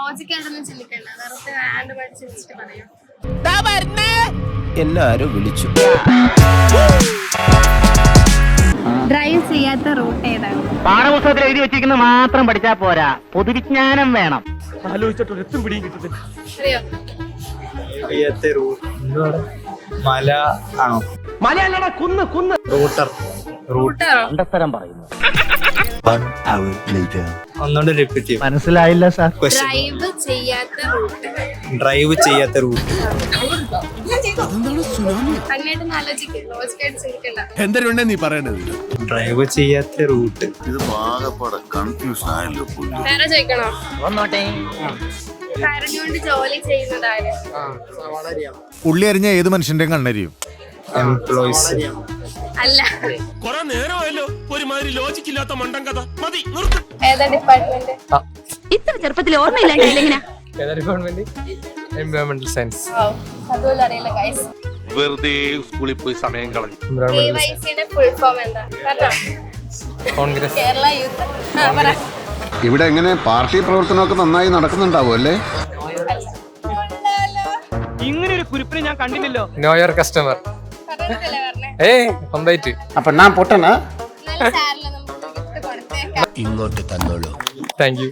ലോജിക്കായിട്ടൊന്നും ചിന്തിക്കണ്ട, വെറുതെ റാൻഡമായിട്ട് ചിന്തിച്ചിട്ട് പറയൂ. എല്ലാരും വിളിച്ചു. ഡ്രൈവ് ചെയ്യാത്ത റൂട്ട് ഏതാണ്? പാഠപുസ്തകത്തിൽ എഴുതി വെച്ചിരിക്കുന്നത് മാത്രം പഠിച്ചാൽ പോരാ, പൊതുവിജ്ഞാനം വേണം. ആലോചിച്ചിട്ട് എത്തും പിടിയും കിട്ടത്തില്ല. അറിയോ? മല ആണോ? മലയല്ലടാ, കുന്ന് കുന്ന്. റൂട്ടറോ? അണ്ടത്തരം പറയുന്നു. ഒന്നുകൊണ്ട് റിപ്പീറ്റ് ചെയ്യും. മനസ്സിലായില്ല സാർ. ഡ്രൈവ് ചെയ്യാത്ത റൂട്ട്. ഡ്രൈവ് ചെയ്യാത്ത റൂട്ട്. അങ്ങോട്ട് ആലോചിക്കും, ലോജിക്കായിട്ട് ചിന്തിക്കണ്ട. എന്തരുണ്ടേ നീ പറയണത്? ഡ്രൈവ് ചെയ്യാത്ത റൂട്ട്. ഇത് ആകെപ്പാടെ കൺഫ്യൂഷൻ ആയല്ലോ. വേറെ ചോദിക്കണോ? ഒന്നോട്ടെ. കരഞ്ഞുകൊണ്ട് ജോലി ചെയ്യുന്നതാര്? ഉള്ളി അരിഞ്ഞ ഏത് മനുഷ്യന്റെയും കണ്ണരിയും. എംപ്ലോയീസ്. അല്ല. കൊറേ നേരമായല്ലോ ഒരുമാതിരി ലോജിക്കില്ലാത്ത മണ്ടൻ കഥ. മതി, ഏതാ ഡിപ്പാർട്ട്മെന്റ്? ഇത്ര ചെറുപ്പത്തിൽ ഓർമ്മയില്ലാണ്ടില്ലെങ്ങനാ? എൻവയോൺമെന്റൽ സയൻസ്. അതുപോലെ അറിയില്ല ഗൈസ്. വെറുതെ സ്കൂളിൽ പോയി സമയം കളഞ്ഞു. KYCയുടെ ഫുൾ ഫോം എന്താ? പറഞ്ഞോ. കോൺഗ്രസ്. കേരള യൂത്ത്. പറ. ഇവിടെ എങ്ങനെ പാർട്ടി പ്രവർത്തനമൊക്കെ നന്നായി നടക്കുന്നുണ്ടാവും അല്ലേ? ഇങ്ങനെ ഒരു കുരിപ്പിനെ ഞാൻ കണ്ടില്ലല്ലോ. Noir customer. പറഞ്ഞതല്ലേ പറഞ്ഞേ? സ്വന്തമായിട്ട്. അപ്പൊ ഞാൻ പൊട്ടനാ? നല്ല സാരില് നമുക്ക് ഗിഫ്റ്റ് കൊടുത്തേക്കാം. ഇങ്ങോട്ട് തന്നോളൂ. Thank U.